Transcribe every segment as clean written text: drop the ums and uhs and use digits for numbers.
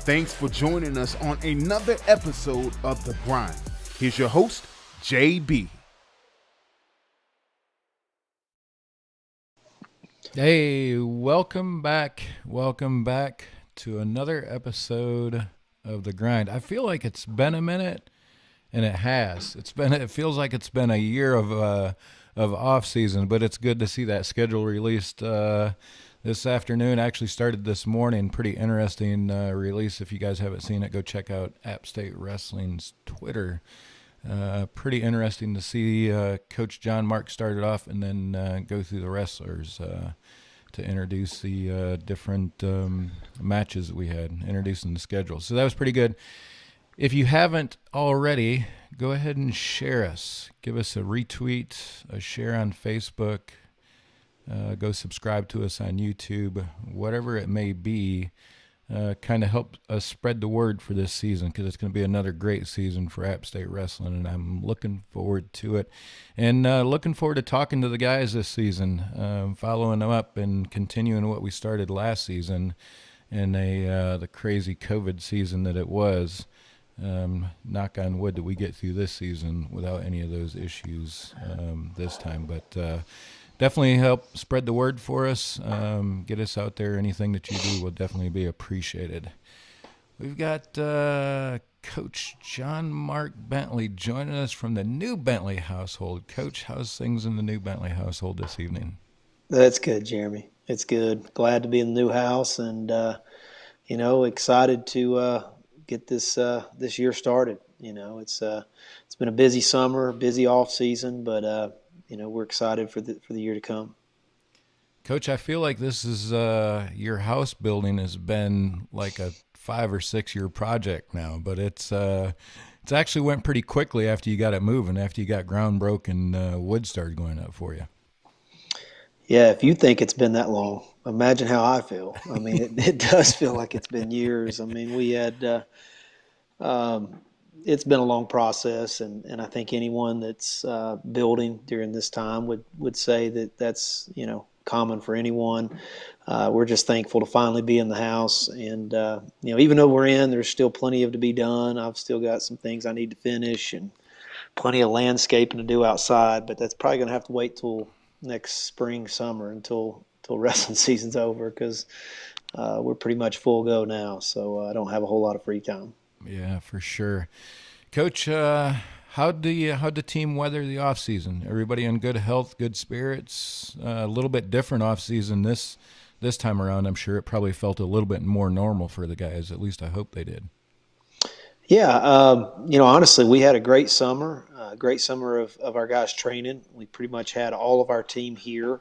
Thanks for joining us on another episode of The Grind. Here's your host, JB. Hey, welcome back to another episode of The Grind. I feel like it's been a minute, and it has. It feels like it's been a year of off season, but it's good to see that schedule released this afternoon. Actually started this morning. Pretty interesting release. If you guys haven't seen it, go check out App State Wrestling's Twitter. Pretty interesting to see Coach JohnMark started off and then go through the wrestlers to introduce the different matches that we had, introducing the schedule. So that was pretty good. If you haven't already, go ahead and share us. Give us a retweet, a share on Facebook. Go subscribe to us on YouTube, whatever it may be. Kind of help us spread the word for this season, because it's going to be another great season for App State Wrestling, and I'm looking forward to it. And looking forward to talking to the guys this season, following them up and continuing what we started last season in the crazy COVID season that it was. Knock on wood that we get through this season without any of those issues this time. But definitely help spread the word for us. Get us out there. Anything that you do will definitely be appreciated. We've got Coach JohnMark Bentley joining us from the new Bentley household. Coach, how's things in the new Bentley household this evening? That's good, Jeremy. It's good. Glad to be in the new house, and excited to get this year started. It's been a busy summer, busy off season, but we're excited for the year to come. Coach, I feel like this is your house building has been like a 5 or 6 year project now, but it's actually went pretty quickly after you got it moving, after you got ground broke and wood started going up for you. Yeah, if you think it's been that long, imagine how I feel. I mean, it does feel like it's been years. I mean, we had it's been a long process, and I think anyone that's building during this time would say that that's common for anyone. We're just thankful to finally be in the house, and even though we're in, there's still plenty to be done. I've still got some things I need to finish and plenty of landscaping to do outside, but that's probably going to have to wait till next spring, summer, until wrestling season's over, because we're pretty much full go now, so I don't have a whole lot of free time. Yeah, for sure. Coach, how'd the team weather the off season? Everybody in good health, good spirits? A little bit different off season this time around. I'm sure it probably felt a little bit more normal for the guys. At least I hope they did. Yeah, honestly, we had a great summer of our guys training. We pretty much had all of our team here.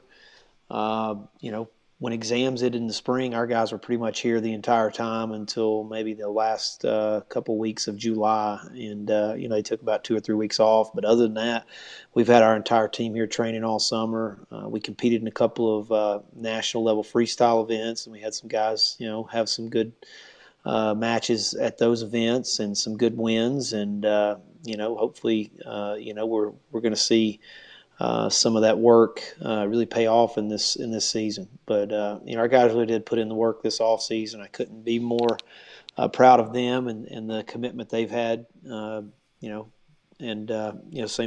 When exams ended in the spring, our guys were pretty much here the entire time until maybe the last couple weeks of July, and they took about 2 or 3 weeks off. But other than that, we've had our entire team here training all summer. We competed in a couple of national level freestyle events, and we had some guys, have some good matches at those events and some good wins, and hopefully, we're going to see some of that work really pay off in this season. But our guys really did put in the work this off season. I couldn't be more proud of them and the commitment they've had. Same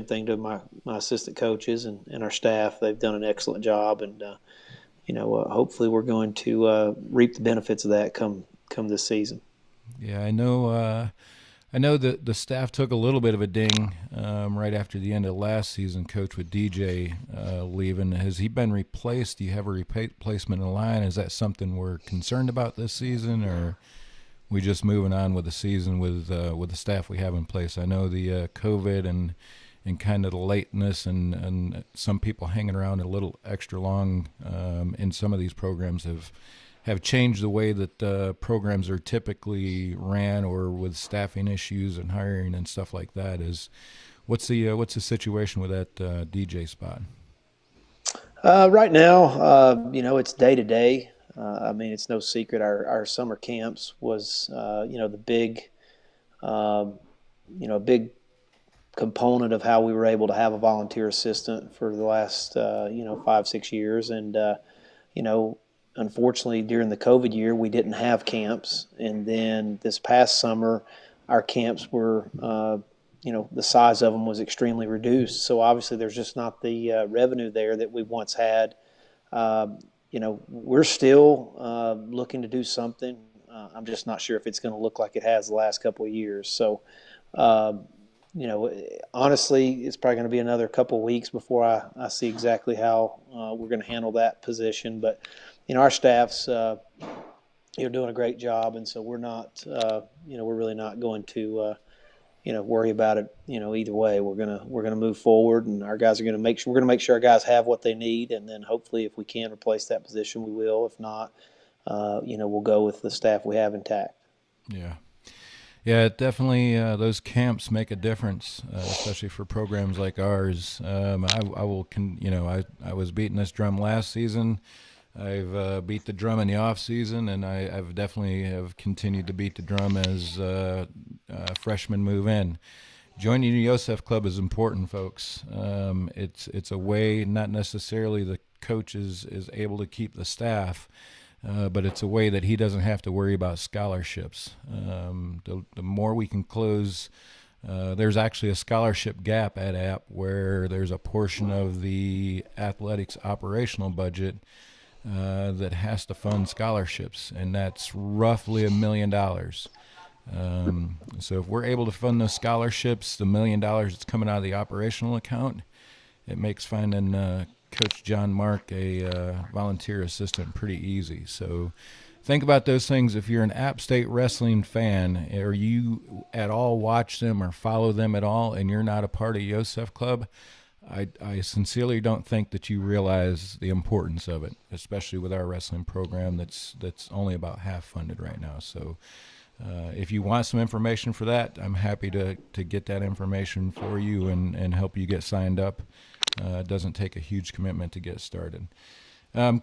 thing to my assistant coaches and our staff. They've done an excellent job, and hopefully we're going to reap the benefits of that come this season. Yeah, I know the staff took a little bit of a ding right after the end of last season, Coach, with DJ leaving. Has he been replaced? Do you have a replacement in line? Is that something we're concerned about this season, or we just moving on with the season with the staff we have in place? I know the COVID and kind of the lateness and some people hanging around a little extra long in some of these programs have changed the way that programs are typically ran, or with staffing issues and hiring and stuff like that. What's the situation with that DJ spot? Right now, it's day to day. I mean, it's no secret our summer camps was the big big component of how we were able to have a volunteer assistant for the last 5-6 years, and unfortunately, during the COVID year, we didn't have camps. And then this past summer, our camps were, the size of them was extremely reduced. So obviously, there's just not the revenue there that we once had. We're still looking to do something. I'm just not sure if it's going to look like it has the last couple of years. So, honestly, it's probably going to be another couple of weeks before I see exactly how we're going to handle that position. But, our staff's doing a great job, and so we're not, we're really not going to, worry about it. Either way, we're gonna move forward, and our guys are gonna make sure our guys have what they need, and then hopefully, if we can replace that position, we will. If not, we'll go with the staff we have intact. Yeah. Yeah, definitely. Those camps make a difference, especially for programs like ours. I was beating this drum last season. I've beat the drum in the off season, and I've definitely have continued to beat the drum as freshmen move in. Joining the Yosef Club is important, folks. It's a way, not necessarily the coach is able to keep the staff, but it's a way that he doesn't have to worry about scholarships. The more we can close, there's actually a scholarship gap at App where there's a portion of the athletics operational budget that has to fund scholarships, and that's roughly $1 million. So if we're able to fund those scholarships, the $1 million that's coming out of the operational account, it makes finding Coach JohnMark a volunteer assistant pretty easy. So think about those things. If you're an App State wrestling fan, or you at all watch them or follow them at all, and you're not a part of Yosef Club, I sincerely don't think that you realize the importance of it, especially with our wrestling program that's only about half funded right now. So if you want some information for that, I'm happy to get that information for you and help you get signed up. It doesn't take a huge commitment to get started.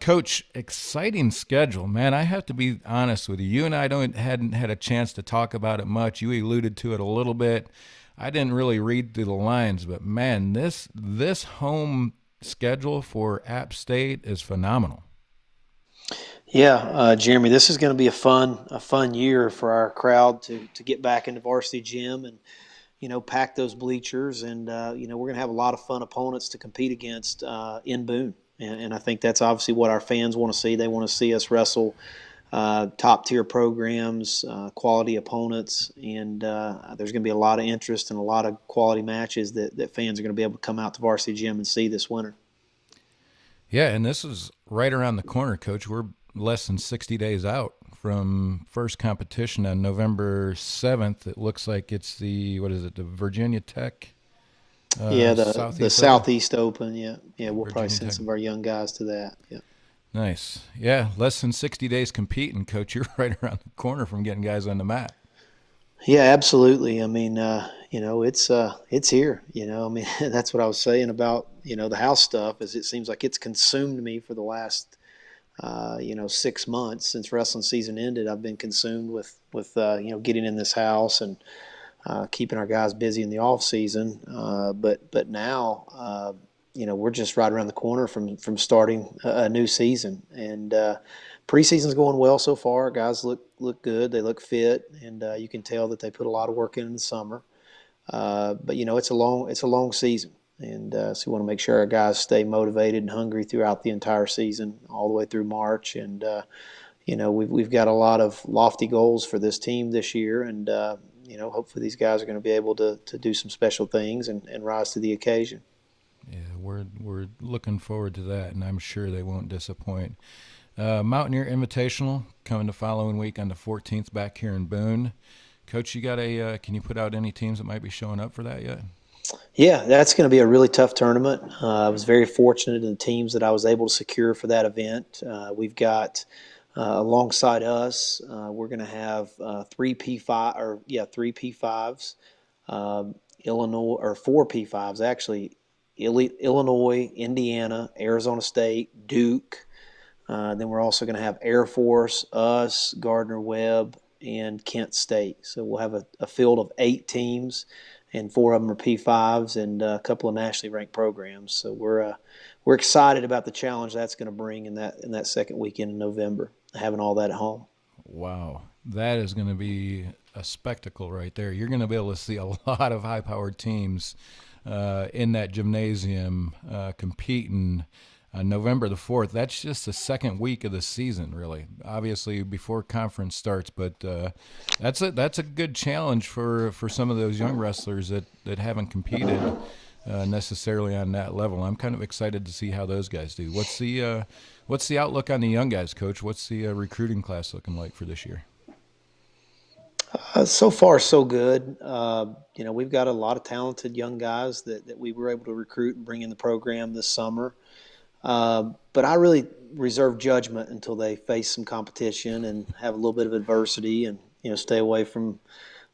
Coach, exciting schedule, man. I have to be honest with you. You and I hadn't had a chance to talk about it much. You alluded to it a little bit. I didn't really read through the lines, but man, this home schedule for App State is phenomenal. Yeah, Jeremy, this is going to be a fun year for our crowd to get back into varsity gym and pack those bleachers, and we're going to have a lot of fun opponents to compete against in Boone, and I think that's obviously what our fans want to see. They want to see us wrestle top tier programs, quality opponents, and there's going to be a lot of interest and a lot of quality matches that fans are going to be able to come out to varsity gym and see this winter. Yeah, and this is right around the corner, Coach. We're less than 60 days out from first competition on November 7th. It looks like it's the Virginia Tech? The Southeast Open. Yeah, we'll Virginia probably send Tech. some of our young guys to that. Yeah. Nice. Yeah, less than 60 days competing, Coach. You're right around the corner from getting guys on the mat. Yeah, absolutely. I mean, it's here. I mean, that's what I was saying about the house stuff. Is it seems like it's consumed me for the last 6 months since wrestling season ended. I've been consumed with getting in this house and keeping our guys busy in the off season. But now we're just right around the corner from starting a new season, and preseason's going well so far. Guys look good. They look fit, and you can tell that they put a lot of work in the summer. But it's a long season, and so we want to make sure our guys stay motivated and hungry throughout the entire season, all the way through March. And we've got a lot of lofty goals for this team this year, and hopefully these guys are going to be able to do some special things and rise to the occasion. Yeah, we're looking forward to that, and I'm sure they won't disappoint. Mountaineer Invitational coming the following week on the 14th back here in Boone. Coach, you got can you put out any teams that might be showing up for that yet? Yeah, that's going to be a really tough tournament. I was very fortunate in the teams that I was able to secure for that event. We've got alongside us, we're going to have three P5s, Illinois, or four P5s actually. Illinois, Indiana, Arizona State, Duke. Then we're also going to have Air Force, us, Gardner-Webb, and Kent State. So we'll have a field of 8 teams, and 4 of them are P5s and a couple of nationally ranked programs. So we're we're excited about the challenge that's going to bring in that second weekend in November, having all that at home. Wow, that is going to be a spectacle right there. You're going to be able to see a lot of high-powered teams in that gymnasium competing on November the 4th. That's just the second week of the season, really. Obviously, before conference starts, but that's a good challenge for some of those young wrestlers that haven't competed necessarily on that level. I'm kind of excited to see how those guys do. What's the outlook on the young guys, Coach? What's the recruiting class looking like for this year? So far, so good. We've got a lot of talented young guys that we were able to recruit and bring in the program this summer. But I really reserve judgment until they face some competition and have a little bit of adversity, and stay away from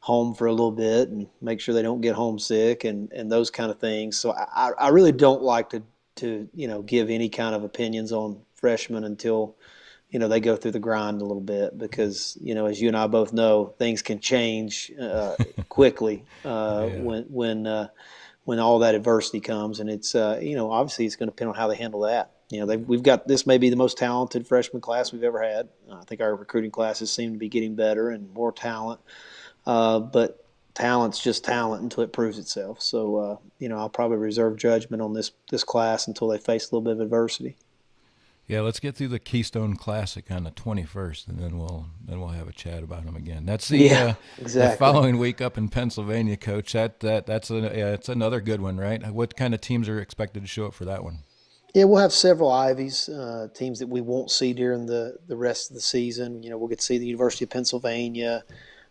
home for a little bit and make sure they don't get homesick and those kind of things. So I really don't like to give any kind of opinions on freshmen until they go through the grind a little bit, because as you and I both know, things can change quickly when all that adversity comes, and it's obviously it's going to depend on how they handle that. We've got, this may be the most talented freshman class we've ever had. I think our recruiting classes seem to be getting better and more talent, but talent's just talent until it proves itself. So I'll probably reserve judgment on this class until they face a little bit of adversity. Yeah, let's get through the Keystone Classic on the 21st, and then we'll have a chat about them again. That's the following week up in Pennsylvania, Coach. That's another good one, right? What kind of teams are expected to show up for that one? Yeah, we'll have several Ivies, teams that we won't see during the rest of the season. We'll get to see the University of Pennsylvania,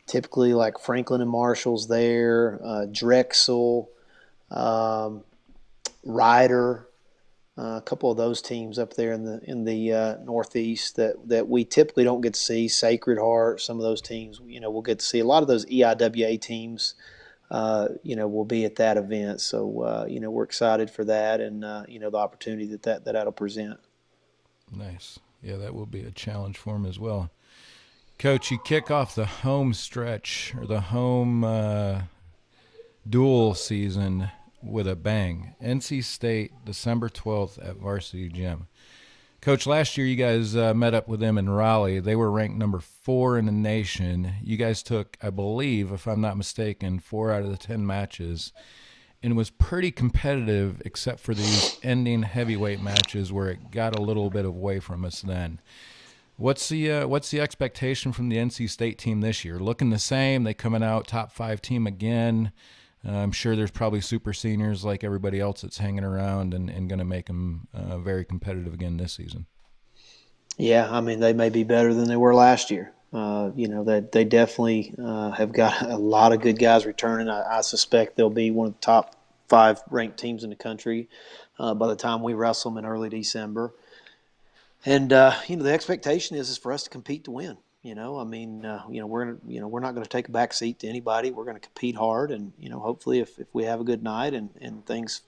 typically like Franklin and Marshall's there, Drexel, Rider. A couple of those teams up there in the Northeast that we typically don't get to see. Sacred Heart, some of those teams, we'll get to see. A lot of those EIWA teams, will be at that event. So, we're excited for that and, the opportunity that'll present. Nice. Yeah, that will be a challenge for them as well. Coach, you kick off the home stretch or the home dual season with a bang. NC State, December 12th at Varsity Gym. Coach, last year you guys met up with them in Raleigh. They were ranked number 4 in the nation. You guys took, I believe, if I'm not mistaken, 4 out of the 10 matches, and it was pretty competitive except for these ending heavyweight matches where it got a little bit away from us then. What's the expectation from the NC State team this year? Looking the same? They coming out top 5 team again? I'm sure there's probably super seniors like everybody else that's hanging around and going to make them very competitive again this season. Yeah, I mean, they may be better than they were last year. They definitely have got a lot of good guys returning. I suspect they'll be one of the top 5 ranked teams in the country by the time we wrestle them in early December. And the expectation is for us to compete to win. We're not going to take a back seat to anybody. We're going to compete hard, and hopefully, if we have a good night and things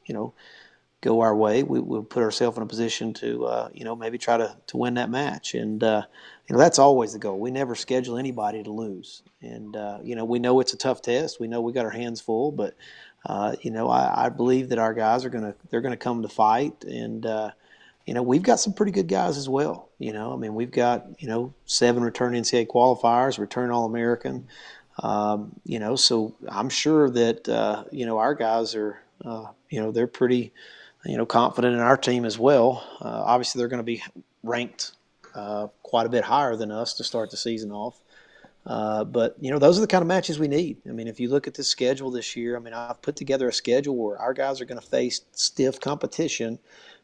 go our way, we'll put ourselves in a position to maybe try to win that match. And that's always the goal. We never schedule anybody to lose. And we know it's a tough test. We know we got our hands full, but I believe that our guys they're gonna come to fight. And we've got some pretty good guys as well. We've got, 7 return NCAA qualifiers, return All-American. So I'm sure that, our guys are, they're pretty, confident in our team as well. Obviously, they're going to be ranked quite a bit higher than us to start the season off. But those are the kind of matches we need. If you look at the schedule this year, I've put together a schedule where our guys are going to face stiff competition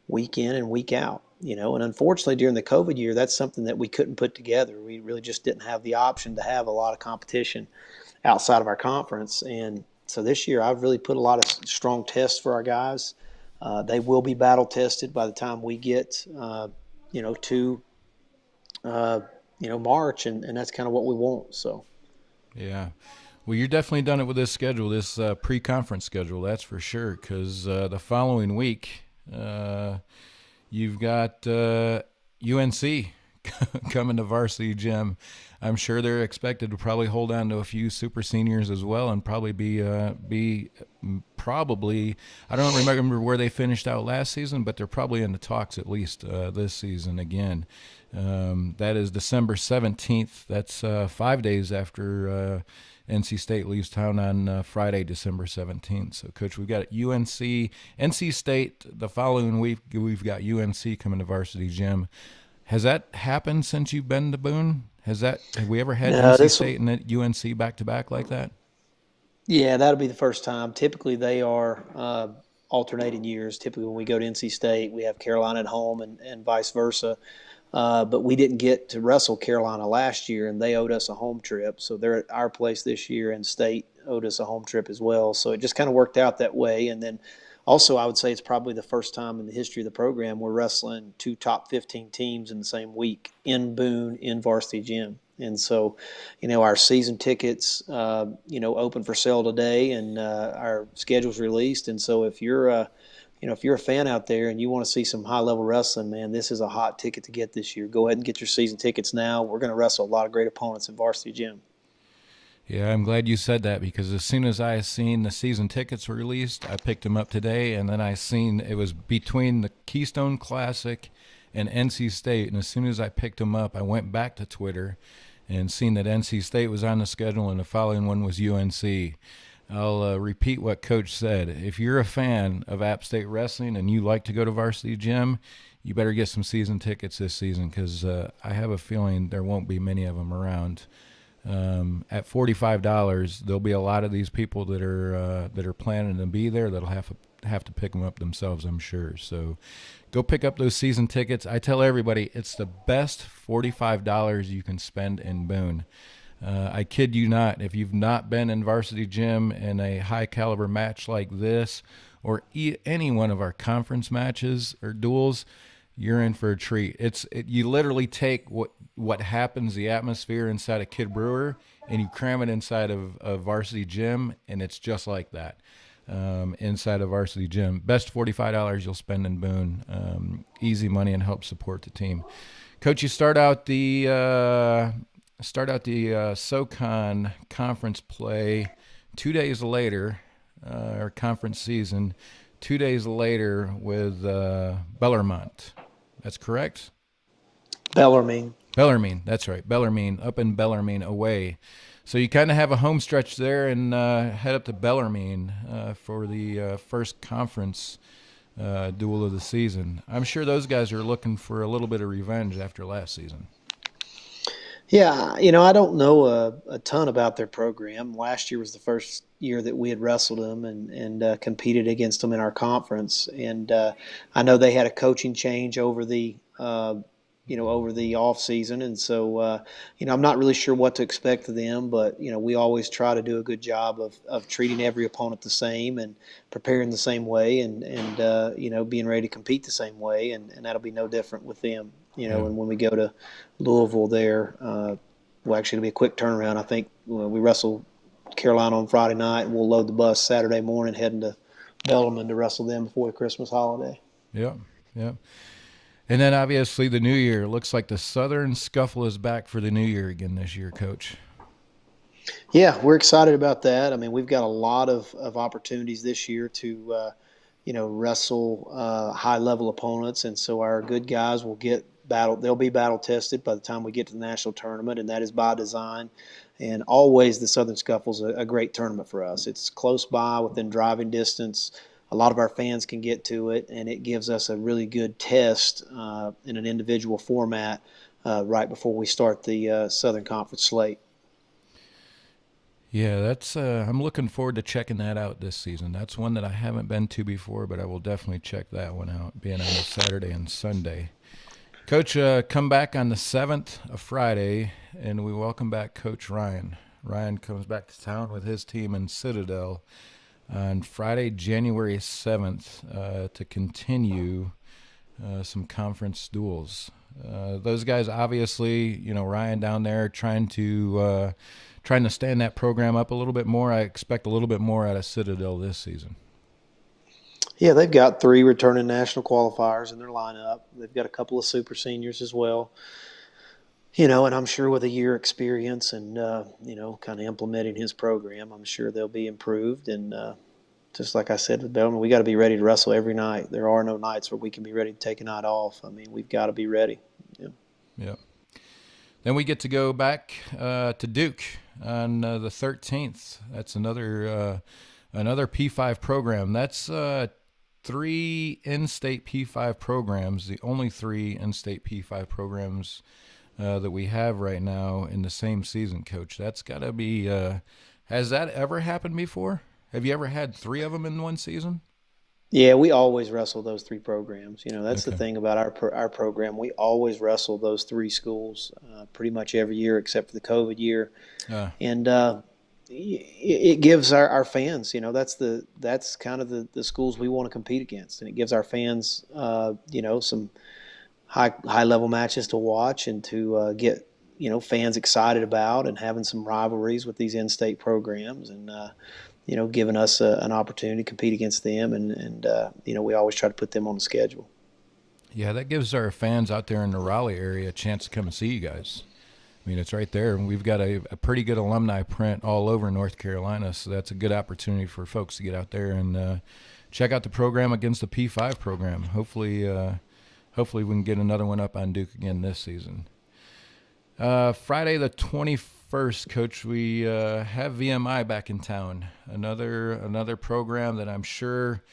week in and week out. And unfortunately during the COVID year, that's something that we couldn't put together. We really just didn't have the option to have a lot of competition outside of our conference. And so this year I've really put a lot of strong tests for our guys. They will be battle tested by the time we get, to March, and that's kind of what we want. So, yeah. Well, you're definitely done it with this schedule, this pre-conference schedule, that's for sure, because the following week you've got UNC coming to Varsity Gym. I'm sure they're expected to probably hold on to a few super seniors as well, and probably be probably, I don't remember where they finished out last season, but they're probably in the talks at least this season again. That is December 17th. That's 5 days after NC State leaves town on Friday, December 17th. So, Coach, we've got NC State the following week. We've got UNC coming to Varsity Gym. Has that happened since you've been to Boone? Have we ever had NC State and UNC back-to-back like that? Yeah, that'll be the first time. Typically, they are alternating years. Typically, when we go to NC State, we have Carolina at home and vice versa. But we didn't get to wrestle Carolina last year, and they owed us a home trip. So they're at our place this year, and State owed us a home trip as well. So it just kind of worked out that way. And then also, I would say it's probably the first time in the history of the program we're wrestling 2 top 15 teams in the same week in Boone, in Varsity Gym. And so, our season tickets, open for sale today, and our schedule's released. And so if you're if you're a fan out there and you want to see some high-level wrestling, man, this is a hot ticket to get this year. Go ahead and get your season tickets now. We're going to wrestle a lot of great opponents in Varsity Gym. Yeah, I'm glad you said that, because as soon as I seen the season tickets were released, I picked them up today, and then I seen it was between the Keystone Classic and NC State, and as soon as I picked them up, I went back to Twitter and seen that NC State was on the schedule and the following one was UNC. I'll repeat what Coach said. If you're a fan of App State Wrestling and you like to go to Varsity Gym, you better get some season tickets this season, because I have a feeling there won't be many of them around. At $45, there'll be a lot of these people that are planning to be there that'll have to pick them up themselves, I'm sure. So go pick up those season tickets. I tell everybody it's the best $45 you can spend in Boone. I kid you not, if you've not been in Varsity Gym in a high caliber match like this, or any one of our conference matches or duels, you're in for a treat. You literally take what happens, the atmosphere inside a Kid Brewer, and you cram it inside of Varsity Gym, and it's just like that inside of Varsity Gym. Best $45 you'll spend in Boone. Easy money, and help support the team. Coach, you start out the SoCon conference play 2 days later, or conference season 2 days later with Bellarmine. That's correct? Bellarmine, that's right. Bellarmine, up in Bellarmine away. So you kind of have a home stretch there, and head up to Bellarmine for the first conference duel of the season. I'm sure those guys are looking for a little bit of revenge after last season. Yeah, I don't know a ton about their program. Last year was the first year that we had wrestled them and competed against them in our conference. And I know they had a coaching change over the off season, and so I'm not really sure what to expect of them. But we always try to do a good job of treating every opponent the same and preparing the same way, and being ready to compete the same way, and that'll be no different with them. And when we go to Louisville there, actually it'll be a quick turnaround. I think we wrestle Carolina on Friday night, and we'll load the bus Saturday morning heading to Bellarmine to wrestle them before the Christmas holiday. Yeah. And then obviously the new year. Looks like the Southern Scuffle is back for the new year again this year, Coach. Yeah, we're excited about that. I mean, we've got a lot of opportunities this year to wrestle high-level opponents, and so our good guys will get they'll be battle tested by the time we get to the national tournament, and that is by design. And always the Southern Scuffle is a great tournament for us. It's close by, within driving distance. A lot of our fans can get to it, and it gives us a really good test in an individual format right before we start the Southern Conference slate. Yeah, that's. I'm looking forward to checking that out this season. That's one that I haven't been to before, but I will definitely check that one out, being on a Saturday and Sunday. Coach, come back on the 7th, a Friday, and we welcome back Coach Ryan. Ryan comes back to town with his team in Citadel on Friday, January 7th, to continue some conference duels. Those guys, obviously, Ryan down there trying to stand that program up a little bit more. I expect a little bit more out of Citadel this season. Yeah, they've got 3 returning national qualifiers in their lineup. They've got a couple of super seniors as well. And I'm sure with a year experience and, kind of implementing his program, I'm sure they'll be improved. And just like I said with Bellman, we got to be ready to wrestle every night. There are no nights where we can be ready to take a night off. I mean, we've got to be ready. Yeah. Yeah. Then we get to go back to Duke on the 13th. That's another P5 program. That's 3 in-state P5 programs, the only 3 in-state P5 programs that we have right now in the same season, Coach. That's got to be has that ever happened before? Have you ever had 3 of them in one season? Yeah, we always wrestle those 3 programs. That's the Okay. thing about our program. We always wrestle those 3 schools pretty much every year except for the COVID year. And it gives our fans, that's kind of the schools we want to compete against. And it gives our fans, some high level matches to watch and to get fans excited about, and having some rivalries with these in-state programs, and giving us an opportunity to compete against them, and we always try to put them on the schedule. Yeah, that gives our fans out there in the Raleigh area a chance to come and see you guys. I mean, it's right there, and we've got a pretty good alumni print all over North Carolina, so that's a good opportunity for folks to get out there and check out the program against the P5 program. Hopefully we can get another one up on Duke again this season. Friday the 21st, Coach, we have VMI back in town. Another program that I'm sure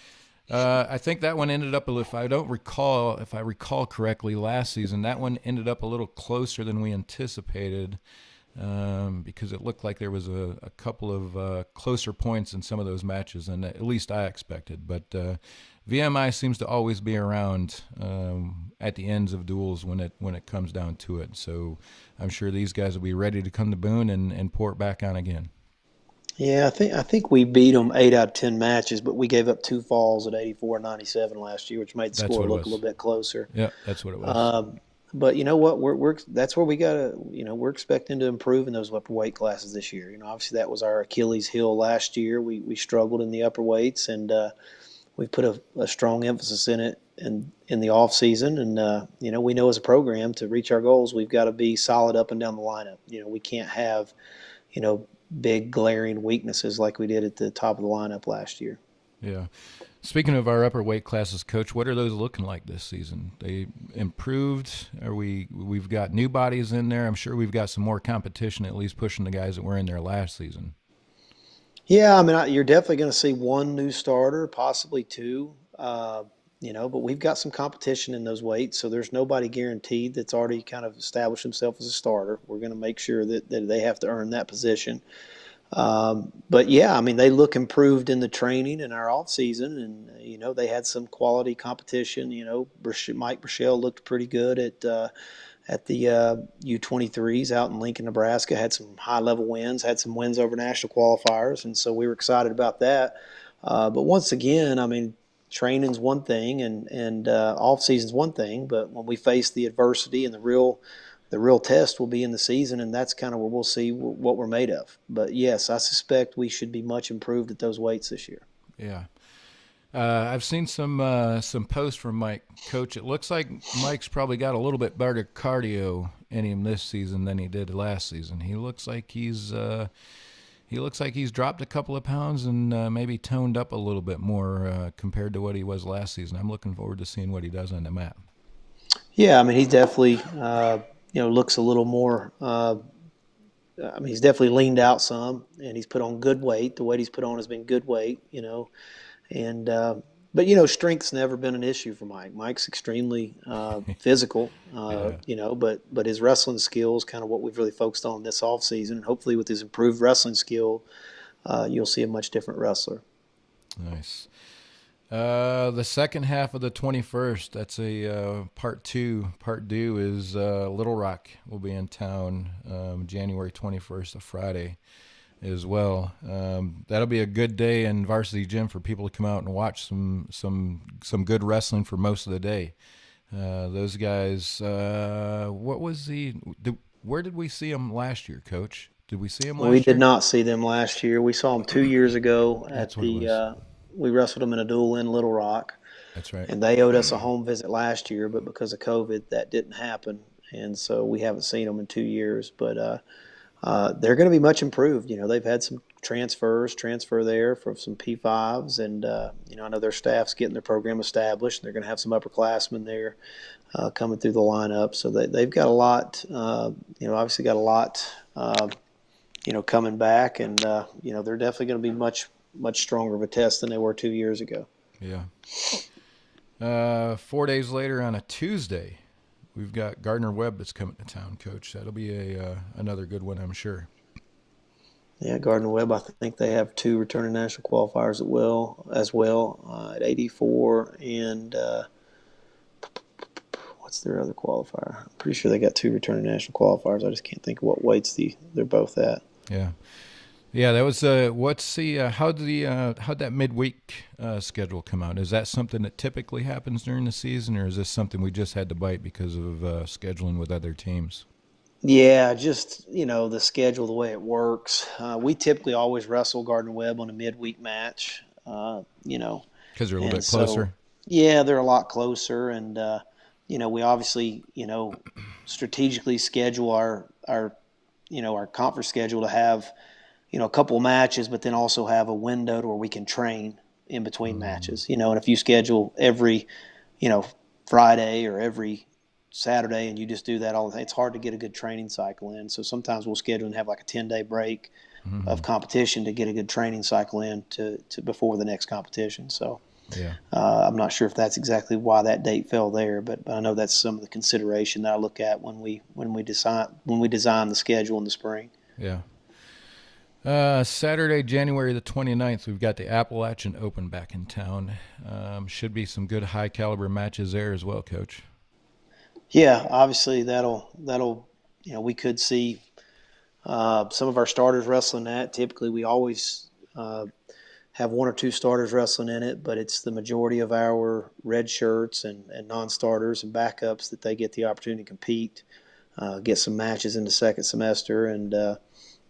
I think that one ended up, if I recall correctly, last season, that one ended up a little closer than we anticipated, because it looked like there was a couple of closer points in some of those matches than at least I expected. But VMI seems to always be around at the ends of duels when it comes down to it. So I'm sure these guys will be ready to come to Boone and pour it back on again. Yeah, I think we beat them 8 out of 10 matches, but we gave up 2 falls at 84-97 last year, which made the score look a little bit closer. Yeah, that's what it was. But you know what? We're that's where we gotta. We're expecting to improve in those upper weight classes this year. Obviously that was our Achilles heel last year. We struggled in the upper weights, and we put a strong emphasis in it in the off season. And we know as a program, to reach our goals, we've got to be solid up and down the lineup. We can't have big glaring weaknesses like we did at the top of the lineup last year. Yeah. Speaking of our upper weight classes, Coach, what are those looking like this season? They improved? We've got new bodies in there. I'm sure we've got some more competition, at least pushing the guys that were in there last season. Yeah, I mean, you're definitely going to see 1 new starter, possibly 2. But we've got some competition in those weights, so there's nobody guaranteed that's already kind of established himself as a starter. We're going to make sure that they have to earn that position. But yeah, I mean, they look improved in the training in our off season, and they had some quality competition. Mike Burchell looked pretty good at the U23s out in Lincoln, Nebraska. Had some high level wins, had some wins over national qualifiers, and so we were excited about that. But once again, I mean, training's one thing, and off season's one thing, but when we face the adversity and the real test will be in the season, and that's kind of where we'll see what we're made of. But yes, I suspect we should be much improved at those weights this year. Yeah. I've seen some posts from Mike. Coach, it looks like Mike's probably got a little bit better cardio in him this season than he did last season. He looks like he's dropped a couple of pounds and maybe toned up a little bit more compared to what he was last season. I'm looking forward to seeing what he does on the mat. Yeah, I mean, he definitely looks a little more. He's definitely leaned out some, and he's put on good weight. The weight he's put on has been good weight, and but strength's never been an issue for Mike. Mike's extremely physical, but his wrestling skill is kind of what we've really focused on this off season. And hopefully, with his improved wrestling skill, you'll see a much different wrestler. Nice. The second half of the 21st, that's a part two. Part 2 is Little Rock will be in town January 21st, a Friday as well. That'll be a good day in Varsity Gym for people to come out and watch some good wrestling for most of the day. Those guys, where did we see them last year, Coach? Did we see them last year? We did not see them last year. We saw them 2 years ago we wrestled them in a duel in Little Rock. That's right. And they owed us a home visit last year, but because of COVID, that didn't happen. and so we haven't seen them in 2 years. But they're going to be much improved. They've had some transfer there for some P5s, and I know their staff's getting their program established. And they're going to have some upperclassmen there coming through the lineup, so they've got a lot. Obviously got a lot. Coming back, and they're definitely going to be much stronger of a test than they were 2 years ago. Yeah. 4 days later on a Tuesday, we've got Gardner-Webb that's coming to town, Coach. That'll be another good one, I'm sure. Yeah, Gardner-Webb, I think they have 2 returning national qualifiers as well at 84, and what's their other qualifier? I'm pretty sure they got 2 returning national qualifiers. I just can't think of what weights they're both at. Yeah. Yeah, that was how'd that midweek schedule come out? Is that something that typically happens during the season, or is this something we just had to bite because of scheduling with other teams? Yeah, just the schedule, the way it works. We typically always wrestle Gardner-Webb on a midweek match. Because they're a little bit closer. Yeah, they're a lot closer, and we obviously strategically schedule our conference schedule to have a couple of matches, but then also have a window to where we can train in between matches. And if you schedule every Friday or every Saturday and you just do that all the time, it's hard to get a good training cycle in. So sometimes we'll schedule and have like a 10-day break of competition to get a good training cycle in to before the next competition. So yeah, I'm not sure if that's exactly why that date fell there, but I know that's some of the consideration that I look at when we design the schedule in the spring. Yeah. Saturday, January the 29th, we've got the Appalachian Open back in town. Should be some good high caliber matches there as well, Coach. Yeah, obviously that'll we could see some of our starters wrestling that. Typically, we always have 1 or 2 starters wrestling in it, but it's the majority of our red shirts and non-starters and backups that they get the opportunity to compete, get some matches in the second semester, and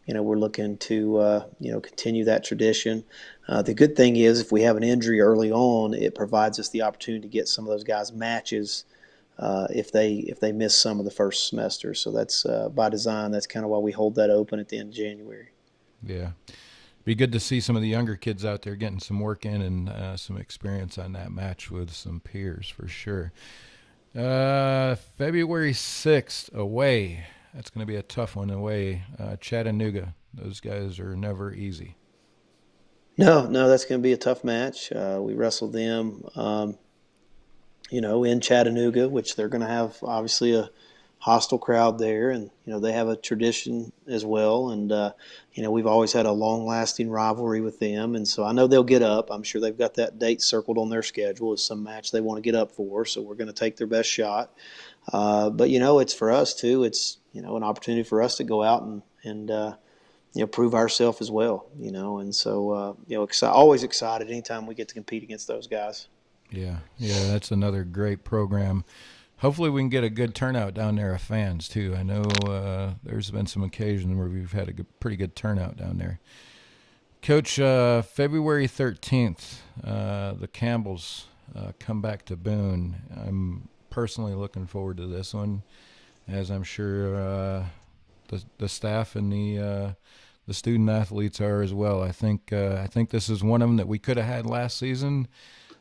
we're looking to continue that tradition. The good thing is if we have an injury early on, it provides us the opportunity to get some of those guys matches if they miss some of the first semester. So that's by design. That's kind of why we hold that open at the end of January. Yeah. Be good to see some of the younger kids out there getting some work in and some experience on that match with some peers for sure. February 6th, away. That's going to be a tough one away. Chattanooga. Those guys are never easy. No, that's going to be a tough match. We wrestled them, in Chattanooga, which they're going to have obviously a hostile crowd there, and they have a tradition as well, and we've always had a long-lasting rivalry with them, and so I know they'll get up. I'm sure they've got that date circled on their schedule as some match they want to get up for, so we're going to take their best shot. But it's for us too. It's an opportunity for us to go out and prove ourselves as well. And so always excited anytime we get to compete against those guys. Yeah, that's another great program. Hopefully we can get a good turnout down there of fans, too. I know there's been some occasions where we've had a pretty good turnout down there. Coach, February 13th, the Campbells come back to Boone. I'm personally looking forward to this one, as I'm sure the staff and the student athletes are as well. I think this is one of them that we could have had last season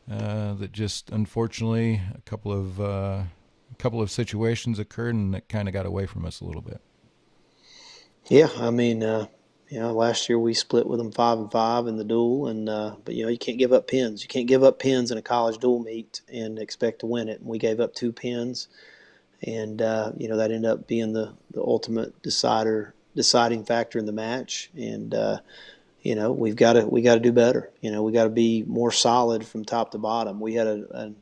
that just unfortunately a couple of situations occurred and it kind of got away from us a little bit. Yeah, I mean, last year we split with them 5-5 in the duel, and but you can't give up pins. You can't give up pins in a college dual meet and expect to win it. And we gave up 2 pins, and that ended up being the ultimate deciding factor in the match. And we've got to do better. We got to be more solid from top to bottom. We had a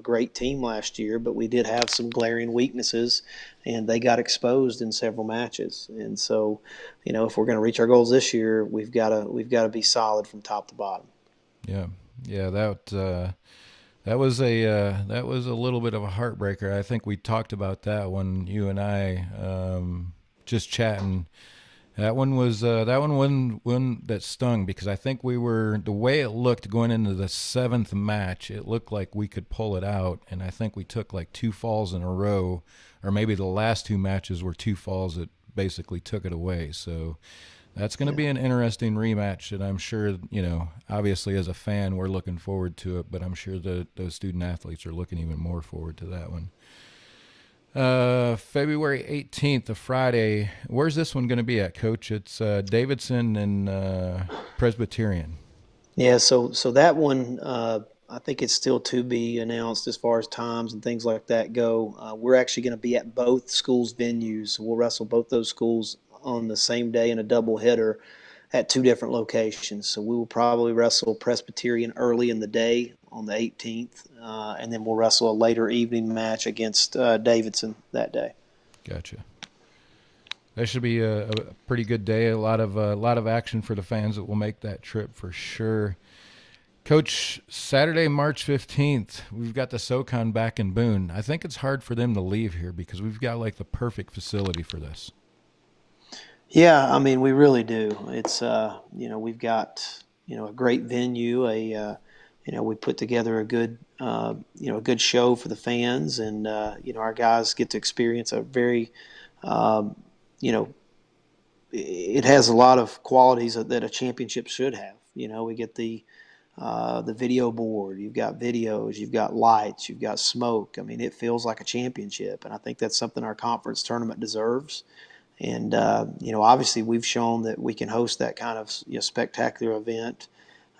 great team last year, but we did have some glaring weaknesses, and they got exposed in several matches. And so, if we're going to reach our goals this year, we've got to be solid from top to bottom. Yeah, that was a little bit of a heartbreaker. I think we talked about that when you and I just chatting. That one one that stung because I think we were, the way it looked going into the seventh match, it looked like we could pull it out, and I think we took like 2 falls in a row, or maybe the last 2 matches were 2 falls that basically took it away. So that's going to be an interesting rematch, and I'm sure, obviously as a fan we're looking forward to it, but I'm sure those student athletes are looking even more forward to that one. February 18th, a Friday. Where's this one going to be at, Coach? It's Davidson and Presbyterian. Yeah, so that one, I think it's still to be announced as far as times and things like that go. We're actually going to be at both schools' venues. So we'll wrestle both those schools on the same day in a doubleheader at 2 different locations. So we will probably wrestle Presbyterian early in the day on the 18th, and then we'll wrestle a later evening match against Davidson that day. Gotcha. That should be a pretty good day. A lot of action for the fans that will make that trip for sure. Coach, Saturday, March 15th, we've got the SoCon back in Boone. I think it's hard for them to leave here because we've got like the perfect facility for this. Yeah, I mean, we really do. It's, we've got, a great venue, we put together a good, a good show for the fans, and, our guys get to experience a very, it has a lot of qualities that a championship should have. We get the video board, you've got videos, you've got lights, you've got smoke. I mean, it feels like a championship, and I think that's something our conference tournament deserves. And, obviously we've shown that we can host that kind of spectacular event,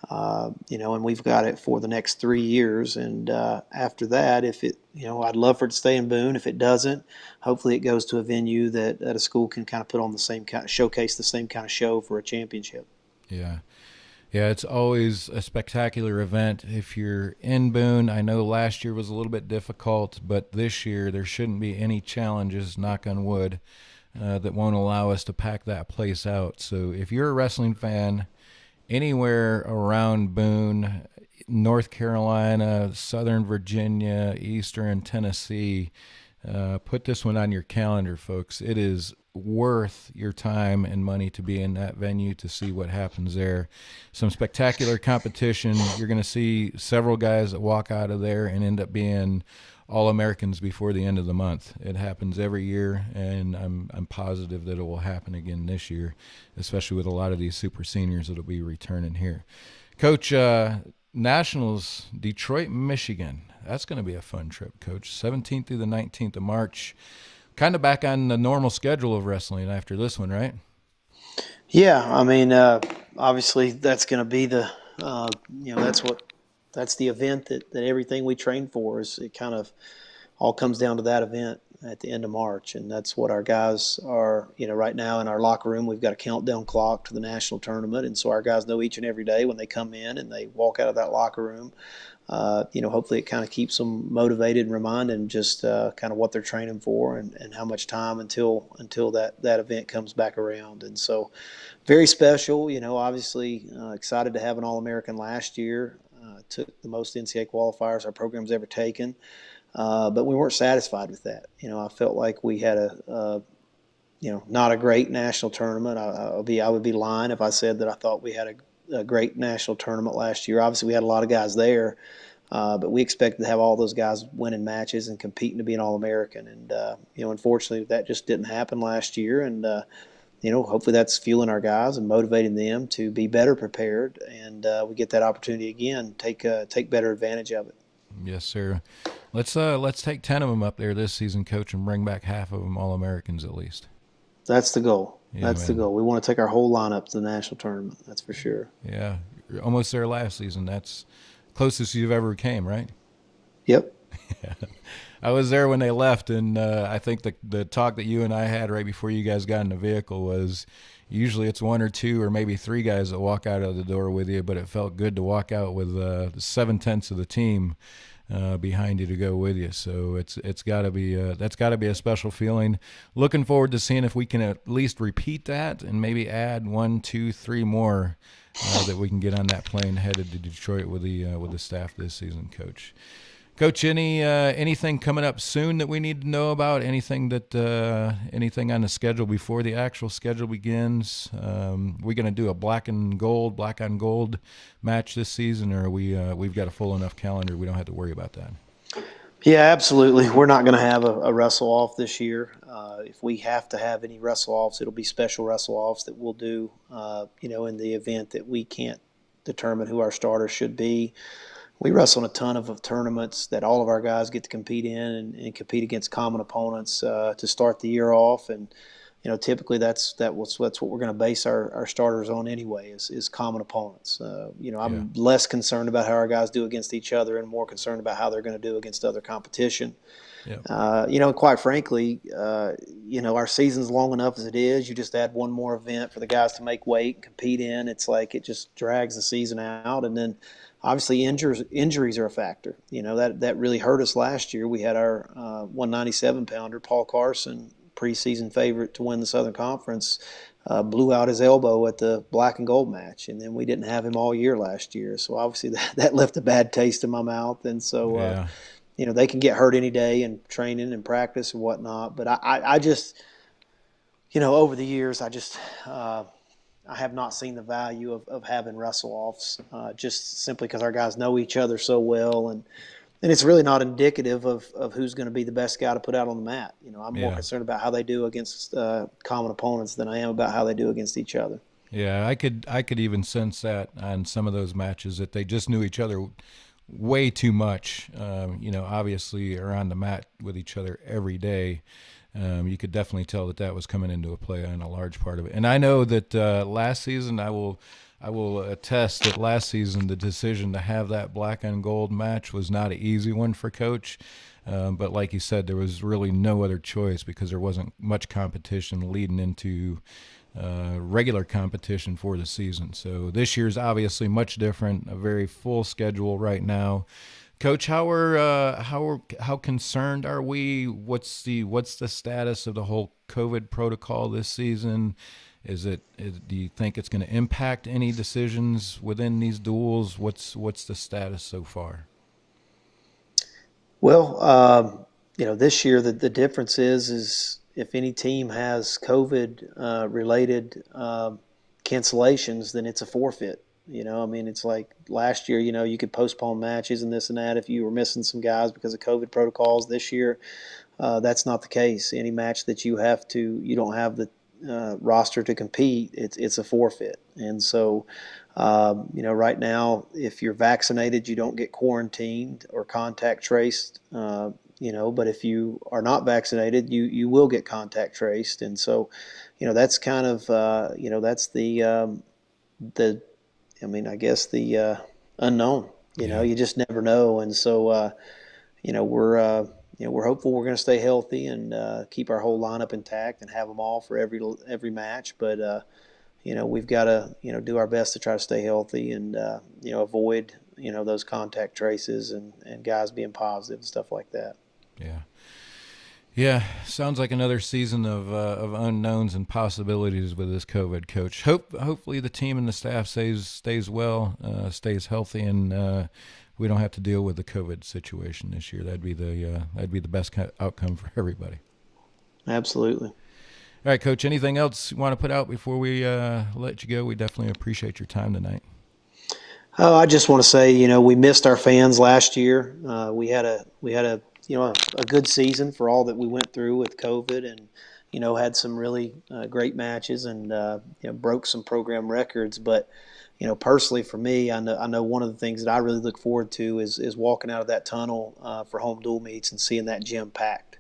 and we've got it for the next 3 years. And after that, if it, I'd love for it to stay in Boone. If it doesn't, hopefully it goes to a venue that a school can kind of put on the same kind of, showcase the same kind of show for a championship. Yeah. Yeah, it's always a spectacular event if you're in Boone. I know last year was a little bit difficult, but this year there shouldn't be any challenges, knock on wood, that won't allow us to pack that place out. So if you're a wrestling fan anywhere around Boone, North Carolina, Southern Virginia, Eastern Tennessee, put this one on your calendar, folks. It is worth your time and money to be in that venue to see what happens there. Some spectacular competition. You're going to see several guys that walk out of there and end up being All-Americans before the end of the month. It happens every year, and I'm positive that it will happen again this year, especially with a lot of these super seniors that will be returning here. Coach, Nationals, Detroit, Michigan. That's going to be a fun trip, Coach. 17th through the 19th of March. Kind of back on the normal schedule of wrestling after this one, right? Yeah, I mean, obviously that's going to be the, that's the event that everything we train for is. It kind of all comes down to that event at the end of March, and that's what our guys are. Right now in our locker room, we've got a countdown clock to the national tournament, and so our guys know each and every day when they come in and they walk out of that locker room. Hopefully it kind of keeps them motivated and reminding just kind of what they're training for and how much time until that event comes back around. And so very special, obviously excited to have an All-American last year. Took the most NCAA qualifiers our program's ever taken. But we weren't satisfied with that. I felt like we had not a great national tournament. I would be lying if I said that I thought we had a great national tournament last year. Obviously, we had a lot of guys there, but we expected to have all those guys winning matches and competing to be an All-American. And, unfortunately, that just didn't happen last year. And, hopefully that's fueling our guys and motivating them to be better prepared. And we get that opportunity again, take better advantage of it. Yes, sir. Let's take 10 of them up there this season, Coach, and bring back half of them All-Americans at least. That's the goal. Yeah, that's the goal. We want to take our whole lineup to the national tournament. That's for sure. Yeah, you're almost there last season. That's closest you've ever came, right? Yep. Yeah. I was there when they left, and I think the talk that you and I had right before you guys got in the vehicle was usually it's 1 or 2 or maybe 3 guys that walk out of the door with you, but it felt good to walk out with 7/10 of the team behind you to go with you. So it's got to be that's got to be a special feeling. Looking forward to seeing if we can at least repeat that and maybe add 1, 2, 3 more that we can get on that plane headed to Detroit with the staff this season, Coach. Coach, anything coming up soon that we need to know about? Anything on the schedule before the actual schedule begins? We're going to do a black on gold match this season, or we've got a full enough calendar we don't have to worry about that? Yeah, absolutely. We're not going to have a wrestle off this year. If we have to have any wrestle offs, it'll be special wrestle offs that we'll do, in the event that we can't determine who our starter should be. We wrestle in a ton of tournaments that all of our guys get to compete in and compete against common opponents to start the year off. And, typically that's what we're going to base our starters on anyway is common opponents. I'm less concerned about how our guys do against each other and more concerned about how they're going to do against other competition. Yep. Quite frankly, our season's long enough as it is. You just add one more event for the guys to make weight and compete in. It's like it just drags the season out. And then obviously injuries are a factor. That really hurt us last year. We had our 197-pounder, Paul Carson, preseason favorite to win the Southern Conference, blew out his elbow at the black and gold match. And then we didn't have him all year last year. So obviously that left a bad taste in my mouth. And so, they can get hurt any day in training and practice and whatnot. But I just, over the years, I have not seen the value of having wrestle-offs just simply because our guys know each other so well. And it's really not indicative of who's going to be the best guy to put out on the mat. I'm more concerned about how they do against common opponents than I am about how they do against each other. Yeah, I could even sense that on some of those matches that they just knew each other way too much. Obviously are on the mat with each other every day. You could definitely tell that was coming into a play on a large part of it. And I know that last season, I will attest that last season the decision to have that black on gold match was not an easy one for Coach. But like you said, there was really no other choice because there wasn't much competition leading into regular competition for the season. So this year's obviously much different, a very full schedule right now. Coach, how concerned are we? What's the status of the whole COVID protocol this season? Do you think it's going to impact any decisions within these duels? What's the status so far? Well, this year the difference is if any team has COVID related cancellations, then it's a forfeit. It's like last year, you could postpone matches and this and that if you were missing some guys because of COVID protocols. This year, that's not the case. Any match that you don't have the roster to compete, it's a forfeit. And so, right now, if you're vaccinated, you don't get quarantined or contact traced. But if you are not vaccinated, you will get contact traced. And so, that's kind of, that's the unknown. You just never know. And so, we're hopeful we're going to stay healthy and keep our whole lineup intact and have them all for every match. But we've got to do our best to try to stay healthy and avoid those contact traces and guys being positive and stuff like that. Yeah, sounds like another season of unknowns and possibilities with this COVID, Coach. Hopefully the team and the staff stays well, stays healthy, and we don't have to deal with the COVID situation this year. That'd be the best outcome for everybody. Absolutely. All right, Coach. Anything else you want to put out before we let you go? We definitely appreciate your time tonight. Oh, I just want to say, we missed our fans last year. We had a good season for all that we went through with COVID, and had some really great matches and broke some program records. But personally for me, I know one of the things that I really look forward to is walking out of that tunnel for home dual meets and seeing that gym packed.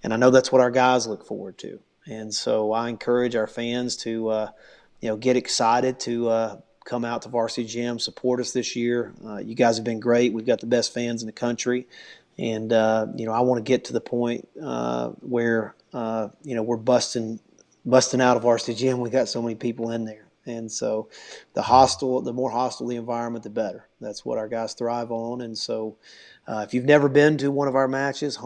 And I know that's what our guys look forward to. And so I encourage our fans to get excited to come out to Varsity Gym, support us this year. You guys have been great. We've got the best fans in the country. And, I want to get to the point where, we're busting out of Varsity Gym. We got so many people in there. And so the more hostile the environment, the better. That's what our guys thrive on. And so if you've never been to one of our matches,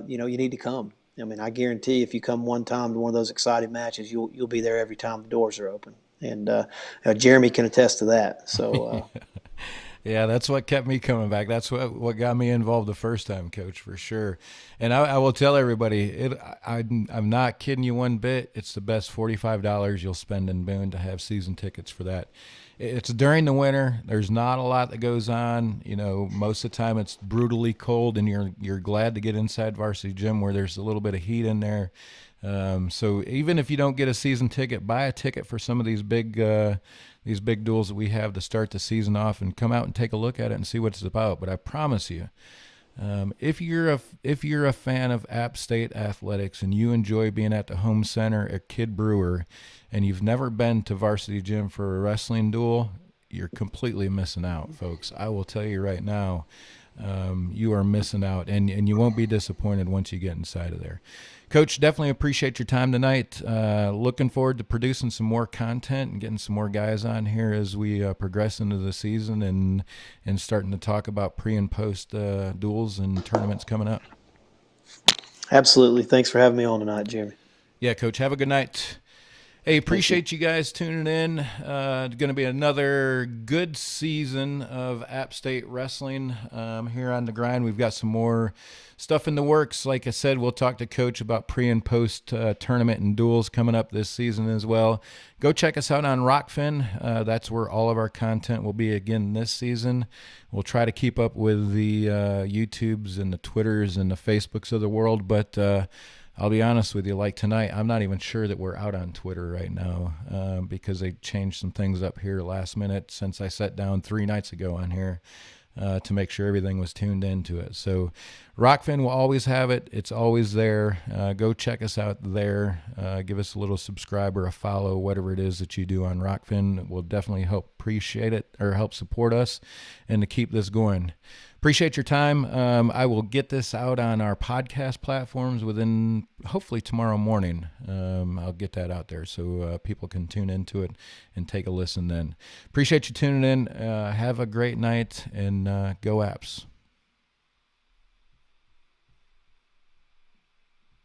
you need to come. I guarantee if you come one time to one of those exciting matches, you'll be there every time the doors are open. And Jeremy can attest to that. So Yeah, that's what kept me coming back. That's what got me involved the first time, Coach, for sure. And I will tell everybody, I'm not kidding you one bit. It's the best $45 you'll spend in Boone to have season tickets for that. It's during the winter. There's not a lot that goes on. Most of the time it's brutally cold, and you're glad to get inside Varsity Gym where there's a little bit of heat in there. So even if you don't get a season ticket, buy a ticket for some of these big duels that we have to start the season off, and come out and take a look at it and see what it's about. But I promise you, if you're a fan of App State athletics and you enjoy being at the home center at Kid Brewer, and you've never been to Varsity Gym for a wrestling duel, you're completely missing out, folks. I will tell you right now, you are missing out, and you won't be disappointed once you get inside of there. Coach, definitely appreciate your time tonight. Looking forward to producing some more content and getting some more guys on here as we progress into the season, and starting to talk about pre and post duels and tournaments coming up. Absolutely. Thanks for having me on tonight, Jeremy. Yeah, Coach, have a good night. Hey, appreciate you guys tuning in. Going to be another good season of App State wrestling here on The Grind. We've got some more stuff in the works. Like I said, we'll talk to Coach about pre and post tournament and duels coming up this season as well. Go check us out on Rockfin. That's where all of our content will be again this season. We'll try to keep up with the YouTubes and the Twitters and the Facebooks of the world, but I'll be honest with you, like tonight, I'm not even sure that we're out on Twitter right now because they changed some things up here last minute since I sat down 3 nights ago on here to make sure everything was tuned into it. So Rockfin will always have it. It's always there. Go check us out there. Give us a little subscribe or a follow, whatever it is that you do on Rockfin. It will definitely help appreciate it, or help support us and to keep this going. Appreciate your time. I will get this out on our podcast platforms within hopefully tomorrow morning. I'll get that out there so people can tune into it and take a listen then. Appreciate you tuning in. Have a great night, and go Apps.